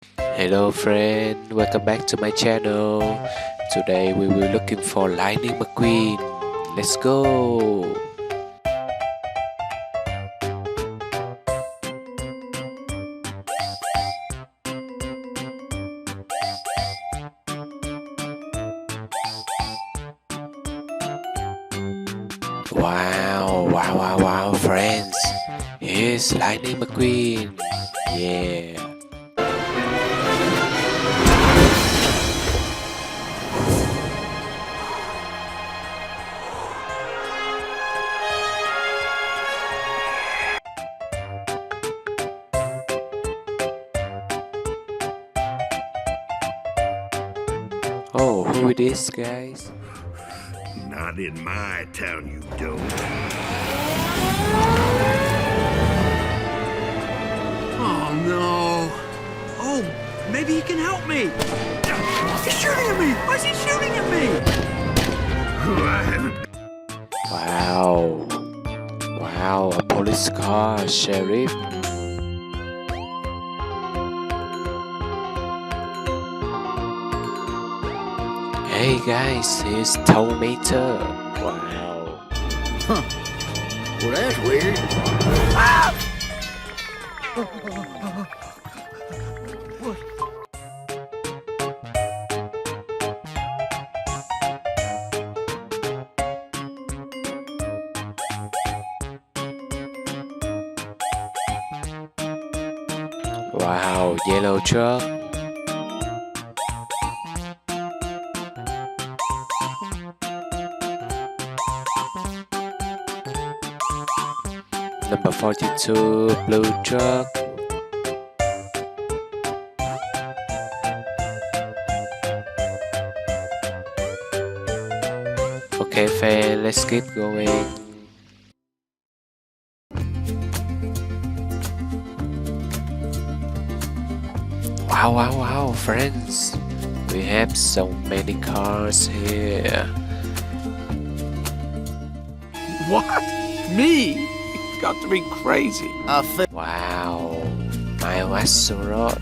Hello friend, welcome back to my channel. Today we will looking for Lightning McQueen. Let's go. Wow, friends. Here's Lightning McQueen. Yeah. Oh, who it is, guys? Not in my town, you don't. Oh no! Oh, maybe he can help me! He's shooting at me! Why is he shooting at me? I haven't. Wow, a police car, Sheriff. Hey guys, here's Tomato. Wow. Huh. Well, that's weird. Wow, yellow truck. Number 42, blue truck. Okay, fan, let's keep going. Wow, friends. We have so many cars here. What? Me? Got to be crazy. Wow, my Axlerod.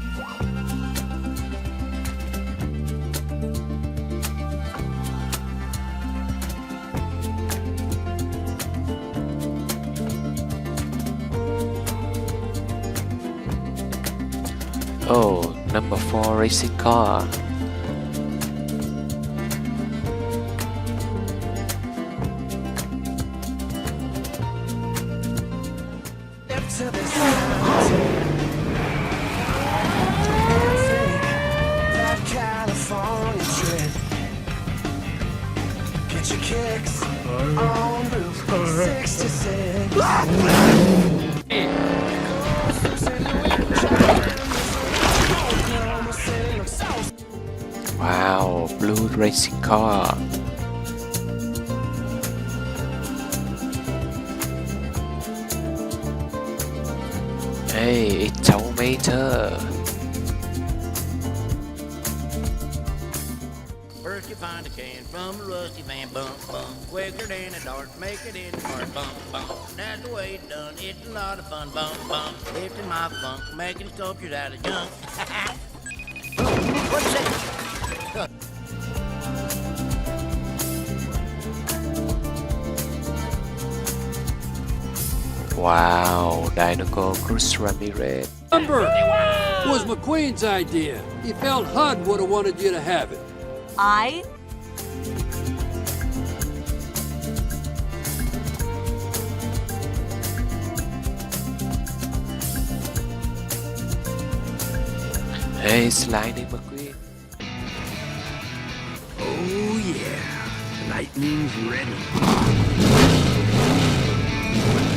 Oh, number 4 racing car. Get your kicks on Route 66. Wow, blue racing car. Hey, it's Tomato. First you find a can from a rusty van, bump, bump. Quicker than a dart, make it in the cart, bump, bump. That's the way it's done, it's a lot of fun, bump, bump. Lifting my funk, making sculptures out of junk. What's that? Wow, Dinoco Cruz Ramirez. Number was McQueen's idea. He felt HUD would have wanted you to have it. I Hey, it's Lightning McQueen. Oh yeah, lightning's ready.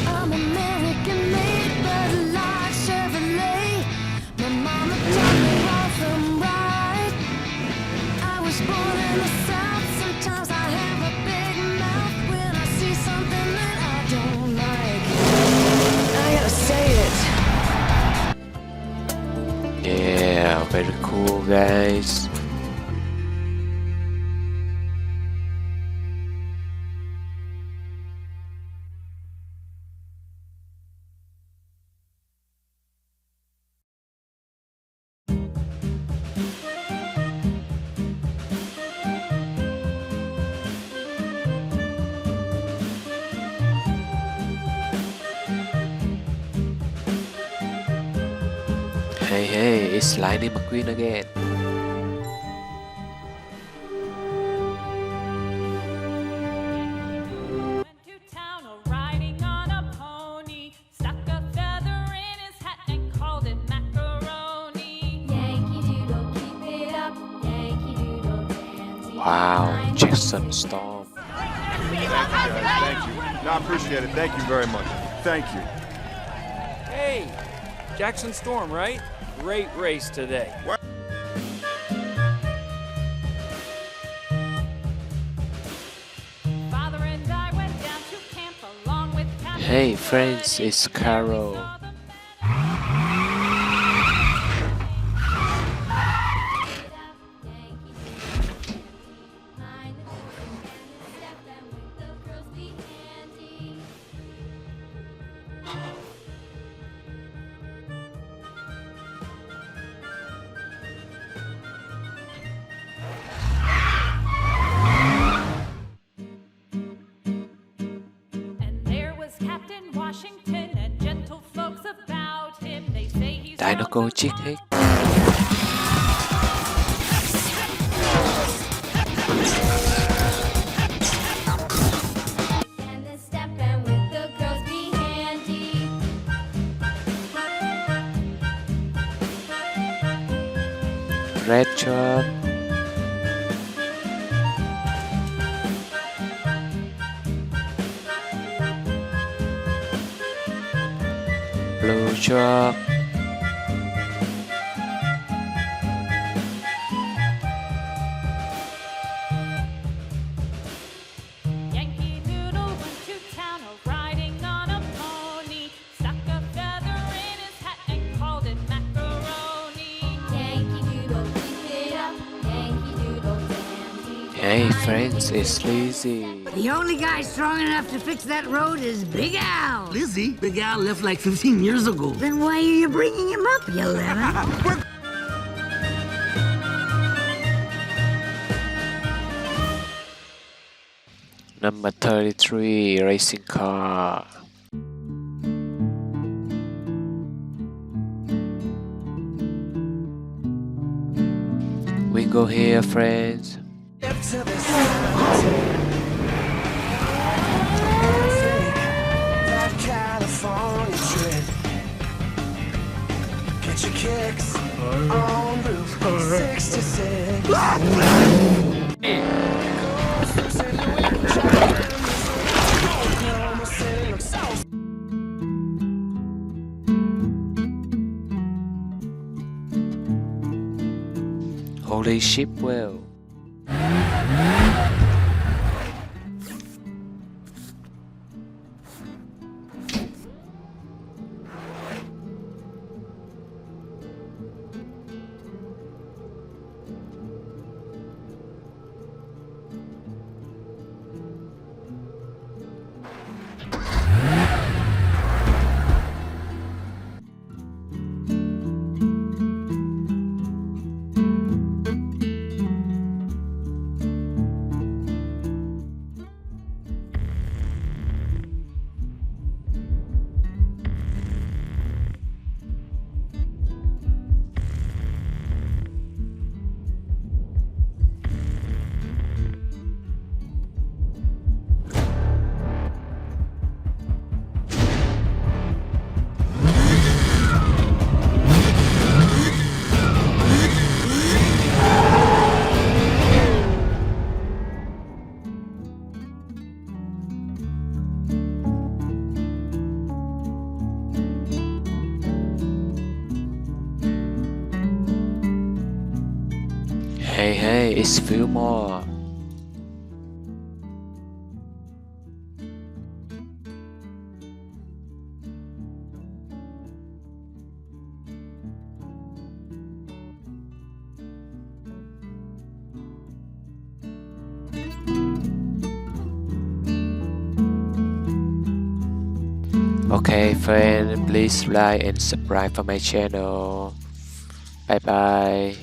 I'm American made, but a large Chevrolet. My mama taught me wrong from right. I was born in the South. Sometimes I have a big mouth when I see something that I don't like. I gotta say it. Yeah, very cool, guys. it's Lightning McQueen again. Went to town riding on a pony, stuck a feather in his hat and called it macaroni. Yankee Doodle, keep it up, Yankee Doodle dandy. Wow, Jackson Storm. Thank you, guys. Thank you. No, I appreciate it. Thank you very much. Thank you. Hey, Jackson Storm, right? Great race today. Father and I went down to camp along with Captain Hey friends, it's Carol. And there was Captain Washington and gentle folks about him. They say he's Dino from Go the ChickHick. And the step and with the girls be handy. Red Chop. Blue Chop. Yankee Doodle went to town riding on a pony, stuck a feather in his hat and called it macaroni. Yankee Doodle, keep it up, Yankee Doodle dandy. Hey friends, it's Lizzie. The only guy strong enough to fix that road is Big Al. Lizzie, Big Al left like 15 years ago. Then why are you bringing him up, you lemon? Number 33, racing car. We go here, friends. To the that California trip. Get your kicks on Route 66. Holy Shipwell. Hey, it's Fillmore. Okay friend, please like and subscribe for my channel. Bye bye.